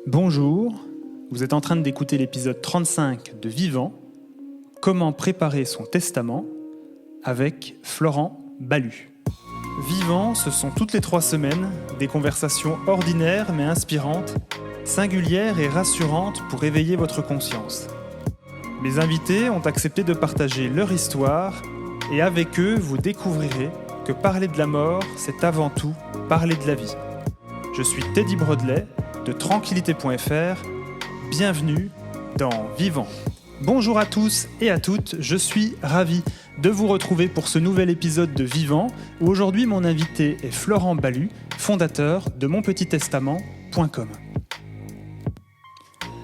Bonjour, vous êtes en train d'écouter l'épisode 35 de Vivant, comment préparer son testament avec Florent Ballu. Vivant, ce sont toutes les 3 semaines des conversations ordinaires mais inspirantes, singulières et rassurantes pour éveiller votre conscience. Mes invités ont accepté de partager leur histoire et avec eux, vous découvrirez que parler de la mort, c'est avant tout parler de la vie. Je suis Teddy Brodelet de tranquillité.fr. Bienvenue dans Vivant. Bonjour à tous et à toutes, je suis ravi de vous retrouver pour ce nouvel épisode de Vivant, où aujourd'hui mon invité est Florent Ballu, fondateur de monpetit-testament.com.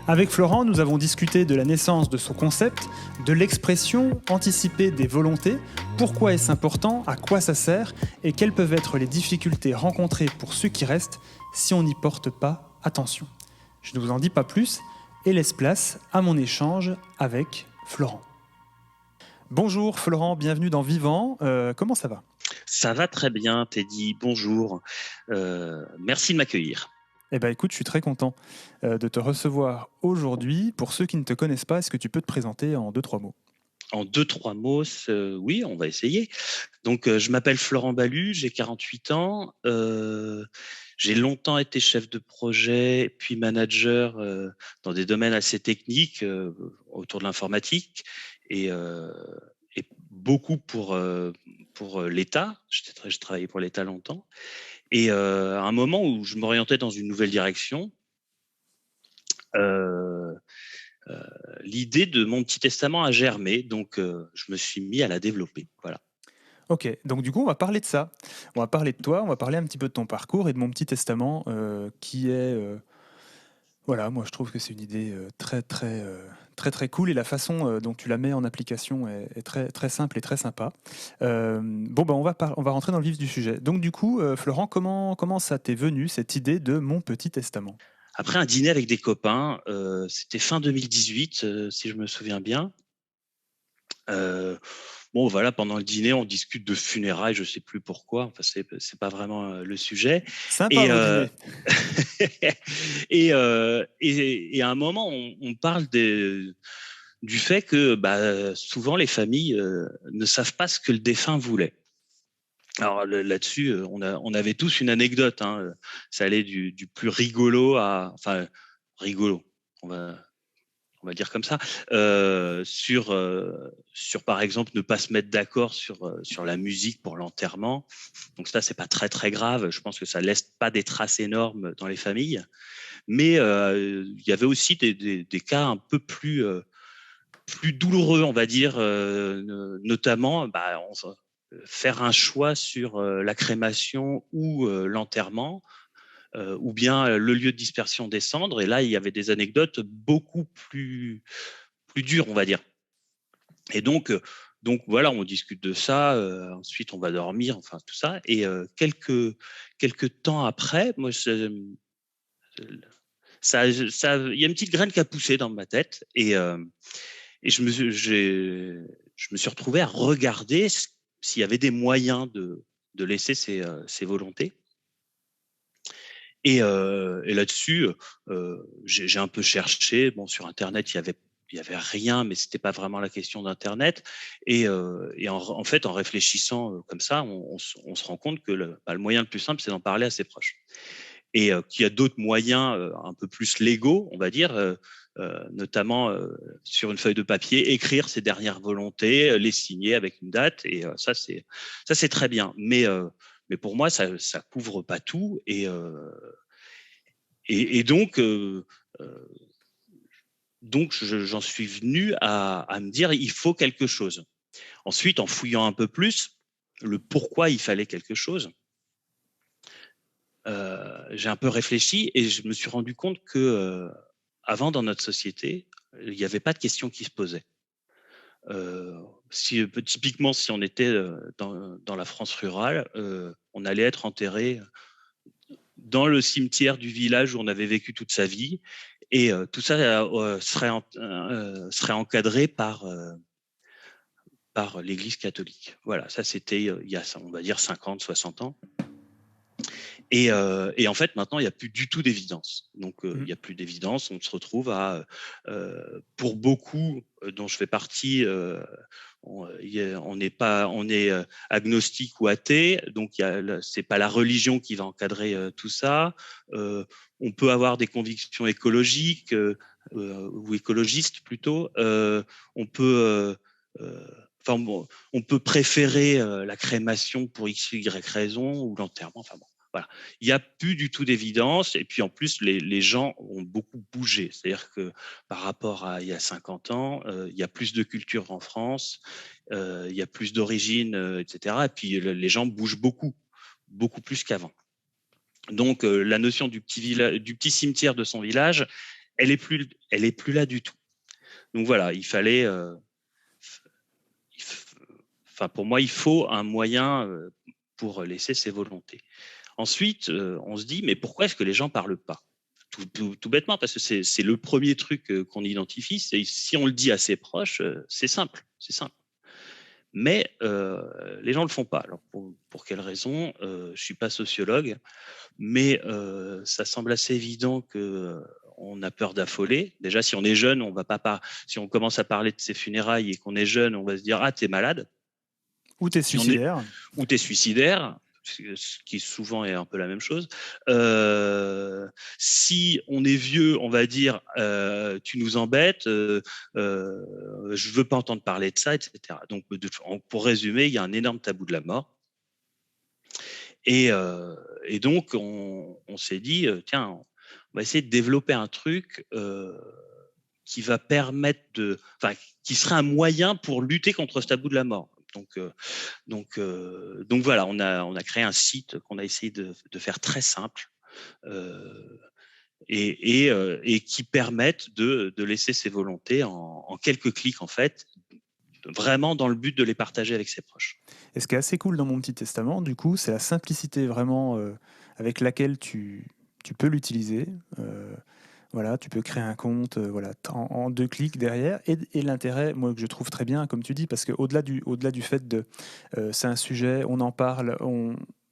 Avec Florent, nous avons discuté de la naissance de son concept, de l'expression anticipée des volontés, pourquoi est-ce important, à quoi ça sert et quelles peuvent être les difficultés rencontrées pour ceux qui restent si on n'y porte pas attention. Je ne vous en dis pas plus et laisse place à mon échange avec Florent. Bonjour Florent, bienvenue dans Vivant. Comment ça va ? Ça va très bien, Teddy. Bonjour. Merci de m'accueillir. Eh bien écoute, je suis très content de te recevoir aujourd'hui. Pour ceux qui ne te connaissent pas, est-ce que tu peux te présenter en 2-3 mots ? En 2-3 mots, oui, on va essayer. Donc, je m'appelle Florent Ballu, j'ai 48 ans. J'ai longtemps été chef de projet, puis manager dans des domaines assez techniques autour de l'informatique et beaucoup pour l'État. J'ai travaillé pour l'État longtemps. Et à un moment où je m'orientais dans une nouvelle direction, l'idée de mon petit testament a germé, donc je me suis mis à la développer. Voilà. Ok, donc du coup on va parler de ça. On va parler de toi, on va parler un petit peu de ton parcours et de mon petit testament qui est... Voilà, moi je trouve que c'est une idée très cool et la façon dont tu la mets en application est très simple et très sympa. On va rentrer dans le vif du sujet. Donc du coup, Florent, comment ça t'est venu cette idée de mon petit testament ? Après un dîner avec des copains, c'était fin 2018, si je me souviens bien. Bon, voilà, pendant le dîner, on discute de funérailles, je sais plus pourquoi. Enfin, c'est pas vraiment le sujet. Sympa Et vos dîners. et à un moment, on parle du fait que souvent les familles ne savent pas ce que le défunt voulait. Alors là-dessus, on avait tous une anecdote. Hein. Ça allait du plus rigolo enfin rigolo. On va dire comme ça, sur par exemple ne pas se mettre d'accord sur la musique pour l'enterrement. Donc ça, c'est pas très grave. Je pense que ça laisse pas des traces énormes dans les familles. Mais il y avait aussi des cas un peu plus douloureux, on va dire, notamment faire un choix sur la crémation ou l'enterrement. Ou bien le lieu de dispersion des cendres. Et là, il y avait des anecdotes beaucoup plus dures, on va dire. Et donc voilà, on discute de ça. Ensuite, on va dormir, enfin tout ça. Et quelques temps après, moi, il y a une petite graine qui a poussé dans ma tête. Et je me suis retrouvé à regarder s'il y avait des moyens de laisser ces volontés. Et là-dessus, j'ai un peu cherché. Bon, sur Internet, il y avait rien, mais c'était pas vraiment la question d'Internet. Et en fait, en réfléchissant comme ça, on se rend compte que le moyen le plus simple, c'est d'en parler à ses proches. Et qu'il y a d'autres moyens un peu plus légaux, on va dire, notamment sur une feuille de papier, écrire ses dernières volontés, les signer avec une date. Et ça, c'est très bien. Mais pour moi, ça couvre pas tout. Et donc, j'en suis venu à me dire il faut quelque chose. Ensuite, en fouillant un peu plus, le pourquoi il fallait quelque chose, j'ai un peu réfléchi et je me suis rendu compte que avant, dans notre société, il n'y avait pas de questions qui se posaient. Typiquement, si on était dans la France rurale, on allait être enterré dans le cimetière du village où on avait vécu toute sa vie, et tout ça serait encadré par l'Église catholique. Voilà, ça c'était il y a, on va dire, 50, 60 ans. Et en fait, maintenant, il n'y a plus du tout d'évidence. Donc, il n'y a plus d'évidence. On se retrouve à, pour beaucoup dont je fais partie, on est agnostique ou athée. Donc, c'est pas la religion qui va encadrer tout ça. On peut avoir des convictions écologiques ou écologistes plutôt. On peut Enfin, bon, on peut préférer la crémation pour X, Y raison ou l'enterrement. Enfin bon, voilà. Il n'y a plus du tout d'évidence. Et puis en plus, les gens ont beaucoup bougé. C'est-à-dire que par rapport à il y a 50 ans, il y a plus de culture en France, il y a plus d'origines, etc. Et puis les gens bougent beaucoup, beaucoup plus qu'avant. Donc la notion du petit cimetière de son village, elle est plus là du tout. Donc voilà, enfin, pour moi, il faut un moyen pour laisser ses volontés. Ensuite, on se dit, mais pourquoi est-ce que les gens parlent pas tout bêtement, parce que c'est le premier truc qu'on identifie. C'est si on le dit à ses proches, c'est simple, c'est simple. Mais les gens le font pas. Alors pour quelle raison je suis pas sociologue, mais ça semble assez évident que on a peur d'affoler. Déjà, si on est jeune, on va pas. Si on commence à parler de ses funérailles et qu'on est jeune, on va se dire ah t'es malade. Ou t'es suicidaire. Ou t'es suicidaire, ce qui souvent est un peu la même chose. Si on est vieux, on va dire tu nous embêtes, je veux pas entendre parler de ça, etc. Donc pour résumer, il y a un énorme tabou de la mort. Et donc on s'est dit tiens, on va essayer de développer un truc qui va permettre qui serait un moyen pour lutter contre ce tabou de la mort. Donc voilà, on a créé un site qu'on a essayé de faire très simple et qui permette de laisser ses volontés en quelques clics en fait, vraiment dans le but de les partager avec ses proches. Et ce qui est assez cool dans mon petit testament, du coup, c'est la simplicité vraiment avec laquelle tu peux l'utiliser. Voilà, tu peux créer un compte en 2 clics derrière. Et l'intérêt, moi, que je trouve très bien, comme tu dis, parce qu'au-delà du fait de... c'est un sujet, on en parle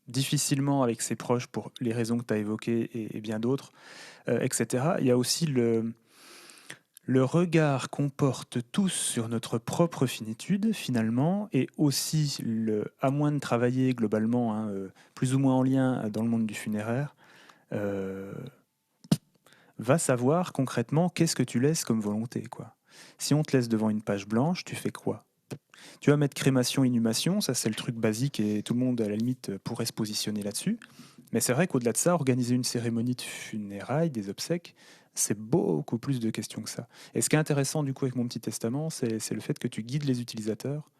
difficilement avec ses proches pour les raisons que tu as évoquées et bien d'autres, etc. Il y a aussi le regard qu'on porte tous sur notre propre finitude, finalement, et aussi, à moins de travailler globalement, hein, plus ou moins en lien dans le monde du funéraire, va savoir concrètement qu'est-ce que tu laisses comme volonté, quoi. Si on te laisse devant une page blanche, tu fais quoi? Tu vas mettre crémation, inhumation, ça c'est le truc basique et tout le monde à la limite pourrait se positionner là-dessus. Mais c'est vrai qu'au-delà de ça, organiser une cérémonie de funérailles, des obsèques, c'est beaucoup plus de questions que ça. Et ce qui est intéressant du coup avec mon petit testament, c'est le fait que tu guides les utilisateurs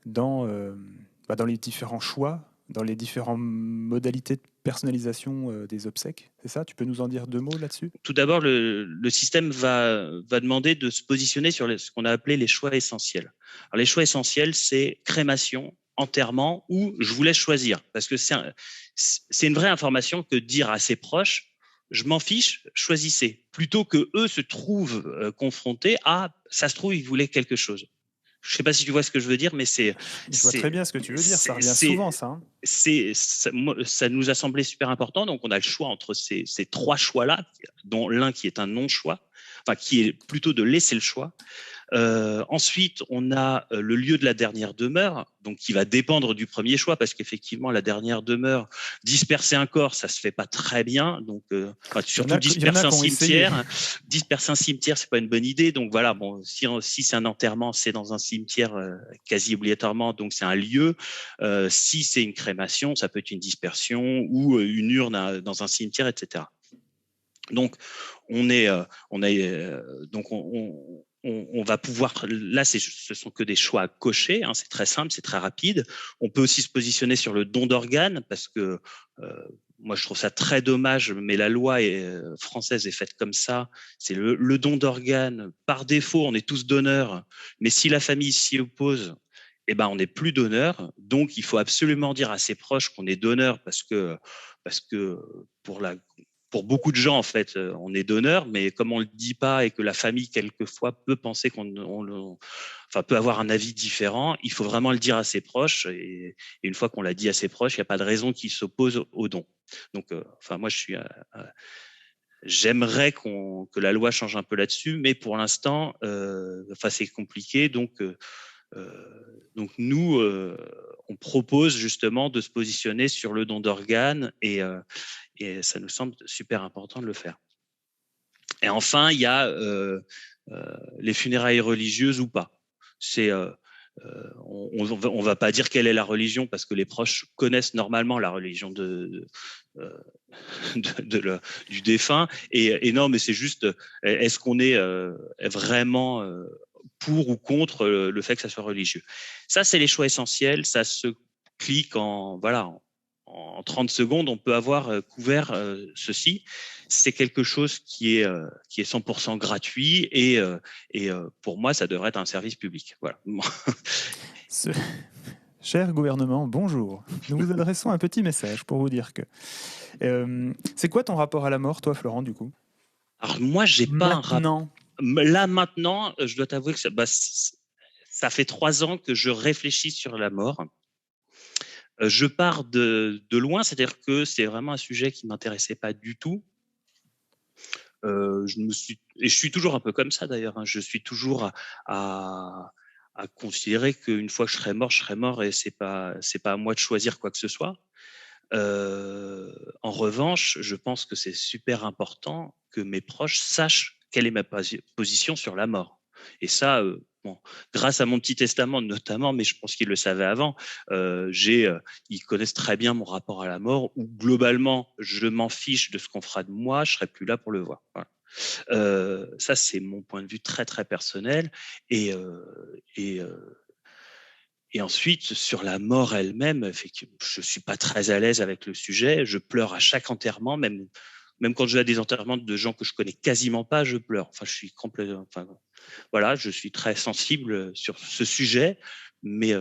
dans les différents choix, dans les différentes modalités de personnalisation des obsèques. C'est ça? Tu peux nous en dire 2 mots là-dessus? Tout d'abord, le système va demander de se positionner sur ce qu'on a appelé les choix essentiels. Alors, les choix essentiels, c'est crémation, enterrement ou je vous laisse choisir. Parce que c'est une vraie information que dire à ses proches, je m'en fiche, choisissez. Plutôt que eux se trouvent confrontés à, ça se trouve, ils voulaient quelque chose. Je ne sais pas si tu vois ce que je veux dire, mais je vois très bien ce que tu veux dire. Ça revient souvent, ça. Hein. Ça nous a semblé super important. Donc, on a le choix entre ces 3 choix-là, dont l'un qui est un non-choix, enfin, qui est plutôt de laisser le choix. Ensuite, on a le lieu de la dernière demeure, donc qui va dépendre du premier choix, parce qu'effectivement, la dernière demeure, disperser un corps, ça se fait pas très bien. Donc, surtout disperser un cimetière. Disperser un cimetière, c'est pas une bonne idée. Donc voilà, bon, si c'est un enterrement, c'est dans un cimetière quasi obligatoirement, donc c'est un lieu. Si c'est une crémation, ça peut être une dispersion ou une urne dans un cimetière, etc. Donc, on va pouvoir, là, ce sont que des choix à cocher, hein, c'est très simple, c'est très rapide. On peut aussi se positionner sur le don d'organes parce que moi, je trouve ça très dommage, mais la loi française est faite comme ça. C'est le don d'organes. Par défaut, on est tous donneurs, mais si la famille s'y oppose, eh ben, on n'est plus donneur. Donc, il faut absolument dire à ses proches qu'on est donneur parce que pour pour beaucoup de gens, en fait, on est donneur, mais comme on le dit pas et que la famille, quelquefois, peut penser peut avoir un avis différent, il faut vraiment le dire à ses proches. Et une fois qu'on l'a dit à ses proches, il n'y a pas de raison qu'ils s'opposent au don. Donc, moi, j'aimerais que la loi change un peu là-dessus, mais pour l'instant, c'est compliqué. Donc nous, on propose justement de se positionner sur le don d'organes et ça nous semble super important de le faire. Et enfin, il y a les funérailles religieuses ou pas. On va pas dire quelle est la religion parce que les proches connaissent normalement la religion du défunt. Et non, mais c'est juste, est-ce qu'on est vraiment pour ou contre le fait que ça soit religieux. Ça, c'est les choix essentiels. Ça se clique en 30 secondes, on peut avoir couvert ceci. C'est quelque chose qui est 100% gratuit et pour moi, ça devrait être un service public. Voilà. Cher gouvernement, bonjour. Nous vous adressons un petit message pour vous dire que... c'est quoi ton rapport à la mort, toi, Florent, du coup? Alors moi, j'ai pas un rapport. Là, maintenant, je dois t'avouer que ça fait 3 ans que je réfléchis sur la mort. Je pars de loin, c'est-à-dire que c'est vraiment un sujet qui m'intéressait pas du tout. Je suis toujours un peu comme ça d'ailleurs. Je suis toujours à considérer qu'une fois que je serai mort et c'est pas à moi de choisir quoi que ce soit. En revanche, je pense que c'est super important que mes proches sachent quelle est ma position sur la mort. Et ça, grâce à mon petit testament notamment, mais je pense qu'ils le savaient avant, ils connaissent très bien mon rapport à la mort, où globalement, je m'en fiche de ce qu'on fera de moi, je serai plus là pour le voir. Voilà. Ça, c'est mon point de vue très, très personnel. Et ensuite, sur la mort elle-même, effectivement, je suis pas très à l'aise avec le sujet. Je pleure à chaque enterrement, même quand je vais à des enterrements de gens que je connais quasiment pas, je pleure. Je suis complètement, je suis très sensible sur ce sujet, mais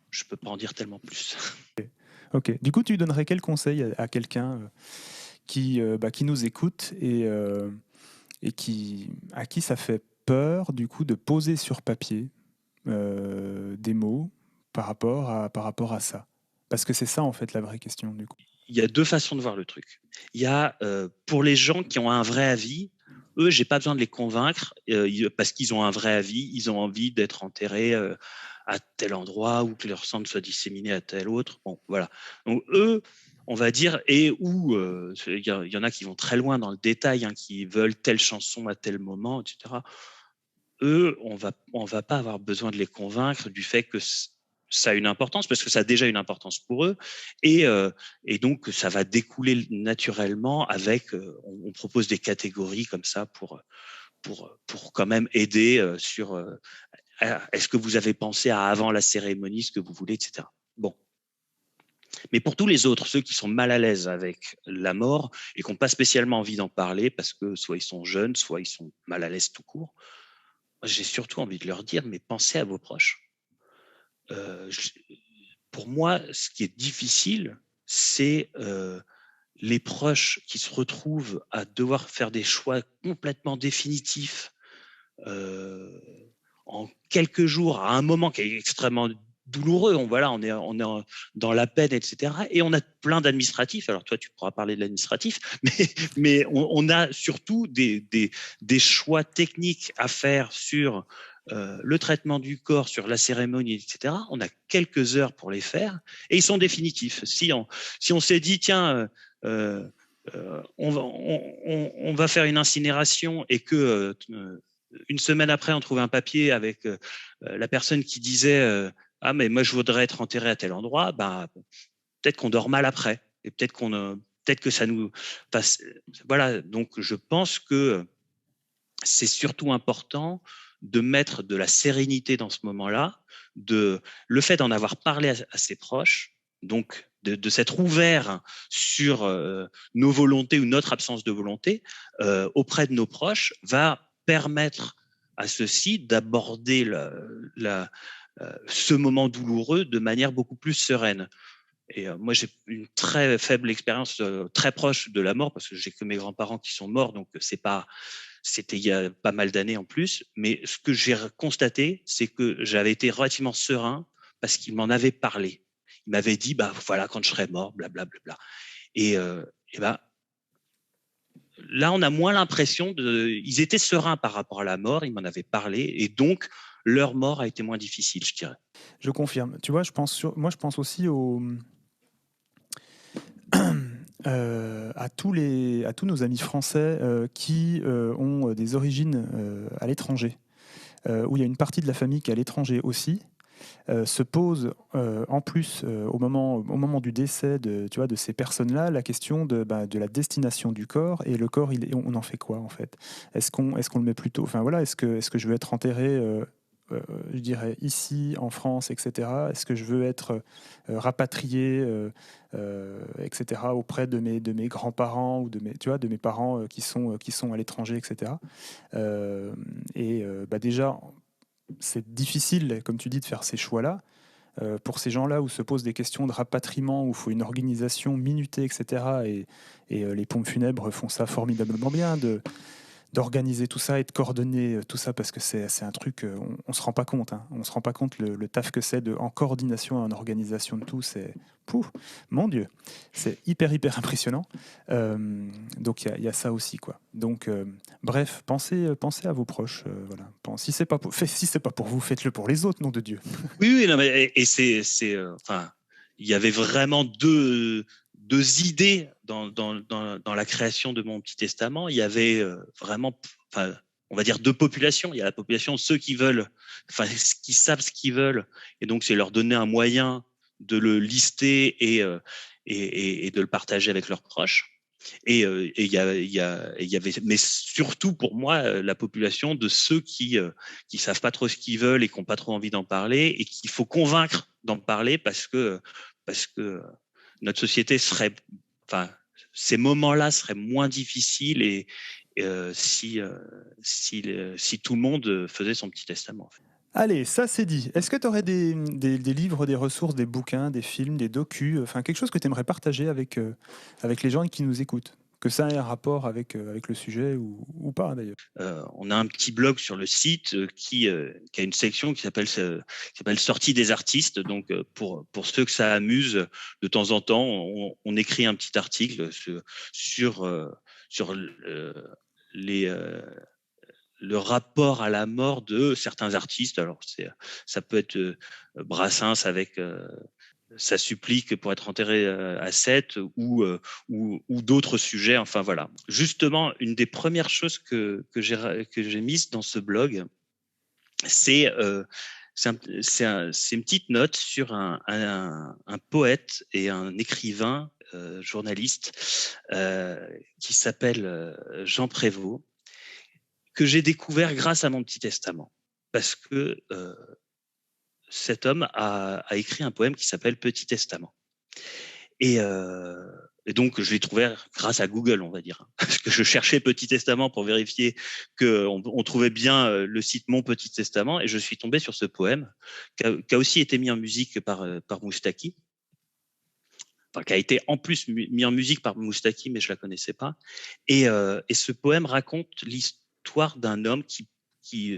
je peux pas en dire tellement plus. Ok. Du coup, tu donnerais quel conseil à quelqu'un qui nous écoute et à qui ça fait peur, du coup, de poser sur papier des mots par rapport à ça? Parce que c'est ça, en fait, la vraie question, du coup. Il y a 2 façons de voir le truc. Il y a, pour les gens qui ont un vrai avis, eux, j'ai pas besoin de les convaincre parce qu'ils ont un vrai avis. Ils ont envie d'être enterrés à tel endroit ou que leur cendre soit disséminé à tel autre. Bon, voilà. Donc eux, on va dire, il y en a qui vont très loin dans le détail, qui veulent telle chanson à tel moment, etc. Eux, on va pas avoir besoin de les convaincre du fait que ça a une importance parce que ça a déjà une importance pour eux et donc ça va découler naturellement avec on propose des catégories comme ça pour quand même aider sur est-ce que vous avez pensé à avant la cérémonie ce que vous voulez, etc. Bon. Mais pour tous les autres, ceux qui sont mal à l'aise avec la mort et qui n'ont pas spécialement envie d'en parler parce que soit ils sont jeunes, soit ils sont mal à l'aise tout court, j'ai surtout envie de leur dire, mais pensez à vos proches. Pour moi, ce qui est difficile, c'est les proches qui se retrouvent à devoir faire des choix complètement définitifs en quelques jours, à un moment qui est extrêmement douloureux. On est dans la peine, etc. Et on a plein d'administratifs. Alors toi, tu pourras parler de l'administratif, mais on a surtout des choix techniques à faire sur le traitement du corps, sur la cérémonie, etc. On a quelques heures pour les faire et ils sont définitifs. Si on s'est dit, tiens, on va faire une incinération et que une semaine après, on trouve un papier avec la personne qui disait ah, mais moi, je voudrais être enterré à tel endroit, peut-être qu'on dort mal après. Et peut-être que ça nous passe. Voilà. Donc, je pense que c'est surtout important de mettre de la sérénité dans ce moment-là, le fait d'en avoir parlé à ses proches, donc de s'être ouvert sur nos volontés ou notre absence de volonté auprès de nos proches va permettre à ceux-ci d'aborder ce moment douloureux de manière beaucoup plus sereine. moi, j'ai une très faible expérience, très proche de la mort, parce que j'ai que mes grands-parents qui sont morts, donc c'était il y a pas mal d'années en plus. Mais ce que j'ai constaté, c'est que j'avais été relativement serein parce qu'il m'en avait parlé. Il m'avait dit, bah voilà, quand je serai mort, blablabla. Bla, bla, bla. Et bah, là, on a moins l'impression ils étaient sereins par rapport à la mort, ils m'en avaient parlé, et donc leur mort a été moins difficile, je dirais. Je confirme. Tu vois, moi, je pense aussi à tous nos amis français qui ont des origines à l'étranger, où il y a une partie de la famille qui est à l'étranger aussi, se pose en plus au moment du décès de ces personnes-là la question de la destination du corps. Et le corps, on en fait quoi en fait? Est-ce qu'on le met plutôt, enfin voilà, est-ce que je veux être enterré je dirais ici en France, etc. Est-ce que je veux être rapatrié, etc. auprès de mes grands-parents ou de mes parents qui sont à l'étranger, etc. Déjà, c'est difficile, comme tu dis, de faire ces choix-là. Pour ces gens-là où se posent des questions de rapatriement, où il faut une organisation minutée, etc. Et les pompes funèbres font ça formidablement bien, d'organiser tout ça et de coordonner tout ça, parce que c'est un truc, on se rend pas compte. Hein. On se rend pas compte le taf que c'est en coordination, en organisation de tout. C'est, pouf, mon Dieu, c'est hyper impressionnant. Donc il y a ça aussi, quoi. Donc bref, pensez à vos proches. Voilà. Si c'est pas pour vous, faites-le pour les autres, nom de Dieu. Oui, oui, non, mais, et enfin, il y avait vraiment deux idées dans la création de mon petit testament. Il y avait vraiment, enfin, on va dire deux populations. Il y a la population ceux qui veulent, enfin, qui savent ce qu'ils veulent, et donc c'est leur donner un moyen de le lister et de le partager avec leurs proches. Il y avait, mais surtout pour moi, la population de ceux qui savent pas trop ce qu'ils veulent et qui n'ont pas trop envie d'en parler, et qu'il faut convaincre d'en parler parce que notre société serait, enfin, ces moments-là seraient moins difficiles si tout le monde faisait son petit testament. En fait. Allez, ça c'est dit. Est-ce que tu aurais des livres, des ressources, des bouquins, des films, des docus, enfin quelque chose que tu aimerais partager avec les gens qui nous écoutent? Que ça ait un rapport avec le sujet ou pas d'ailleurs. On a un petit blog sur le site qui a une section qui s'appelle Sortie des artistes. Donc pour ceux que ça amuse, de temps en temps, on écrit un petit article sur le rapport à la mort de certains artistes. Alors ça peut être Brassens avec sa supplique pour être enterré à Sète ou d'autres sujets. Enfin voilà. Justement, une des premières choses que j'ai mises dans ce blog, c'est une petite note sur un poète et un écrivain journaliste qui s'appelle Jean Prévost, que j'ai découvert grâce à mon petit testament, parce que cet homme a écrit un poème qui s'appelle Petit Testament. Et donc, je l'ai trouvé grâce à Google, on va dire. Parce que je cherchais Petit Testament pour vérifier qu'on trouvait bien le site Mon Petit Testament. Et je suis tombé sur ce poème qui a aussi été mis en musique par Moustaki. Enfin, qui a été en plus mis en musique par Moustaki, mais je ne la connaissais pas. Et ce poème raconte l'histoire d'un homme qui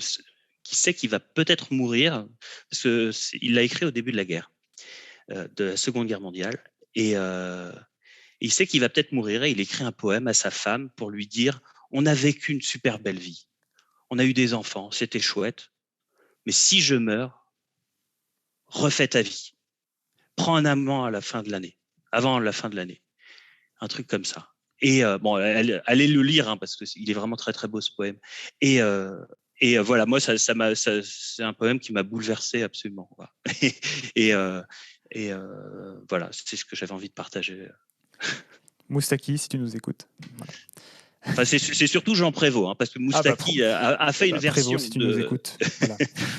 sait qu'il va peut-être mourir, parce qu'il l'a écrit au début de la guerre, de la Seconde Guerre mondiale. Et il sait qu'il va peut-être mourir, et il écrit un poème à sa femme pour lui dire « On a vécu une super belle vie, on a eu des enfants, c'était chouette, mais si je meurs, refais ta vie. Prends un amant à la fin de l'année, avant la fin de l'année. » Un truc comme ça. Et bon, allez le lire, hein, parce qu'il est vraiment très très beau ce poème. Et voilà, moi, c'est un poème qui m'a bouleversé absolument. Voilà. Voilà, c'est ce que j'avais envie de partager. Moustaki, si tu nous écoutes. Voilà. Enfin, c'est surtout Jean Prévost, hein, parce que Moustaki a fait une version. Prévost, si tu nous écoutes. Voilà.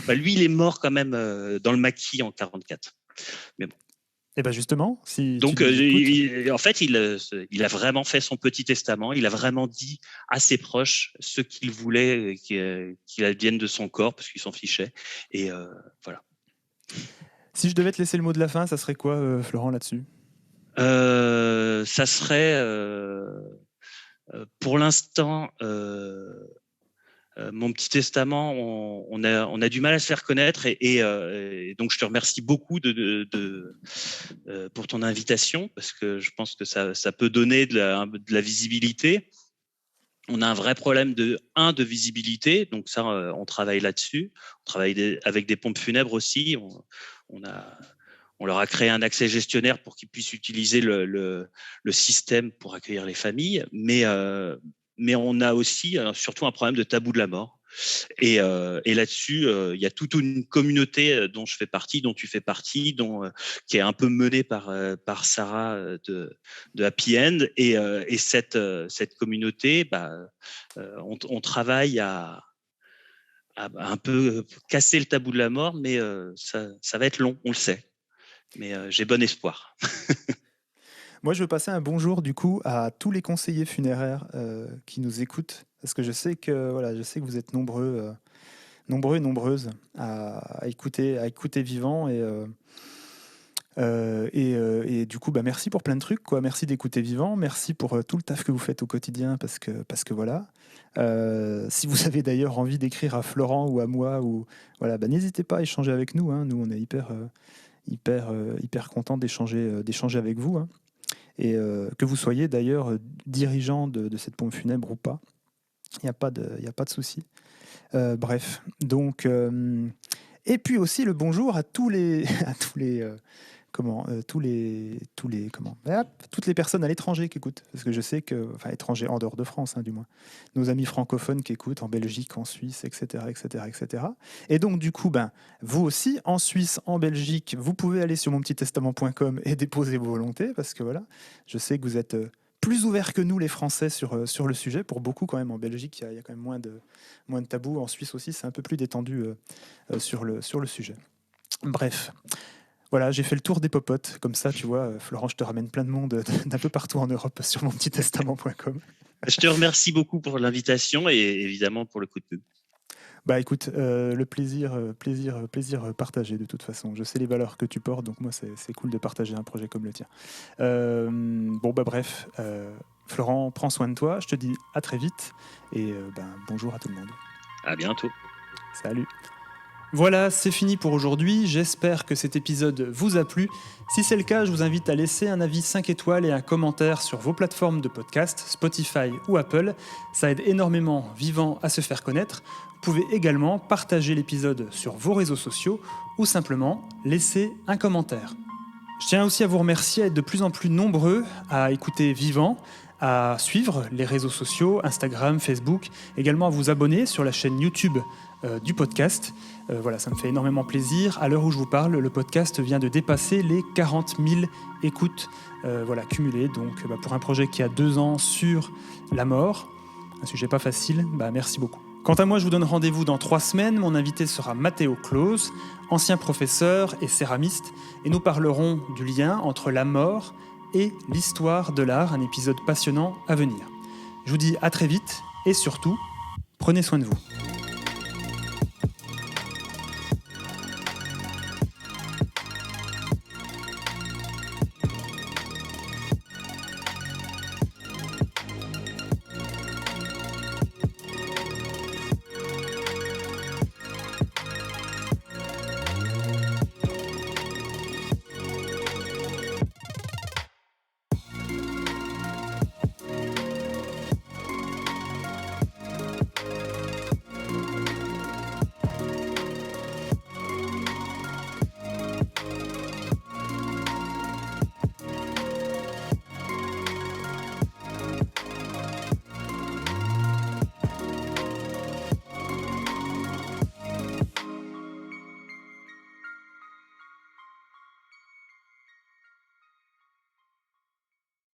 Bah, lui, il est mort quand même dans le maquis en 1944. Mais bon. Et bien justement, si donc, en fait, il a vraiment fait son petit testament. Il a vraiment dit à ses proches ce qu'il voulait qu'il advienne de son corps, parce qu'il s'en fichait. Et voilà. Si je devais te laisser le mot de la fin, ça serait quoi, Florent, là-dessus? Ça serait, pour l'instant, mon petit testament, on a du mal à se faire connaître et donc je te remercie beaucoup pour ton invitation parce que je pense que ça peut donner de la visibilité. On a un vrai problème de visibilité, donc ça, on travaille là-dessus. On travaille avec des pompes funèbres aussi. On leur a créé un accès gestionnaire pour qu'ils puissent utiliser le système pour accueillir les familles, mais on a aussi surtout un problème de tabou de la mort. Et là-dessus, il y a toute une communauté dont je fais partie, dont tu fais partie, qui est un peu menée par Sarah de Happy End. Et cette communauté, on travaille à un peu casser le tabou de la mort, mais ça va être long, on le sait. Mais j'ai bon espoir. Moi, je veux passer un bonjour du coup à tous les conseillers funéraires qui nous écoutent, parce que je sais que vous êtes nombreux et nombreuses à écouter Vivant et du coup, merci pour plein de trucs, quoi. Merci d'écouter Vivant, merci pour tout le taf que vous faites au quotidien, parce que voilà. Si vous avez d'ailleurs envie d'écrire à Florent ou à moi, n'hésitez pas à échanger avec nous. Hein. Nous, on est hyper content d'échanger avec vous. Hein. Et que vous soyez d'ailleurs dirigeant de cette pompe funèbre ou pas, il n'y a pas de souci. Bref, donc et puis aussi le bonjour à toutes les personnes à l'étranger qui écoutent, parce que je sais que, étrangers en dehors de France, hein, du moins, nos amis francophones qui écoutent en Belgique, en Suisse, etc. Et donc du coup, vous aussi, en Suisse, en Belgique, vous pouvez aller sur monpetittestament.com et déposer vos volontés, parce que voilà, je sais que vous êtes plus ouverts que nous, les Français, sur le sujet. Pour beaucoup, quand même, en Belgique, il y a quand même moins de tabous. En Suisse aussi, c'est un peu plus détendu sur le sujet. Bref. Voilà, j'ai fait le tour des popotes. Comme ça, tu vois, Florent, je te ramène plein de monde d'un peu partout en Europe sur monpetittestament.com. Je te remercie beaucoup pour l'invitation et évidemment pour le coup de pub. Écoute, le plaisir partagé de toute façon. Je sais les valeurs que tu portes, donc moi, c'est cool de partager un projet comme le tien. Bref, Florent, prends soin de toi. Je te dis à très vite et bonjour à tout le monde. À bientôt. Salut. Voilà, c'est fini pour aujourd'hui. J'espère que cet épisode vous a plu. Si c'est le cas, je vous invite à laisser un avis 5 étoiles et un commentaire sur vos plateformes de podcast, Spotify ou Apple. Ça aide énormément Vivant à se faire connaître. Vous pouvez également partager l'épisode sur vos réseaux sociaux ou simplement laisser un commentaire. Je tiens aussi à vous remercier, à être de plus en plus nombreux à écouter Vivant, à suivre les réseaux sociaux, Instagram, Facebook, également à vous abonner sur la chaîne YouTube du podcast. Ça me fait énormément plaisir. À l'heure où je vous parle, le podcast vient de dépasser les 40 000 écoutes cumulées. Donc pour un projet qui a 2 ans sur la mort, un sujet pas facile, merci beaucoup. Quant à moi, je vous donne rendez-vous dans 3 semaines. Mon invité sera Matteo Claus, ancien professeur et céramiste, et nous parlerons du lien entre la mort et l'histoire de l'art, un épisode passionnant à venir. Je vous dis à très vite et surtout, prenez soin de vous.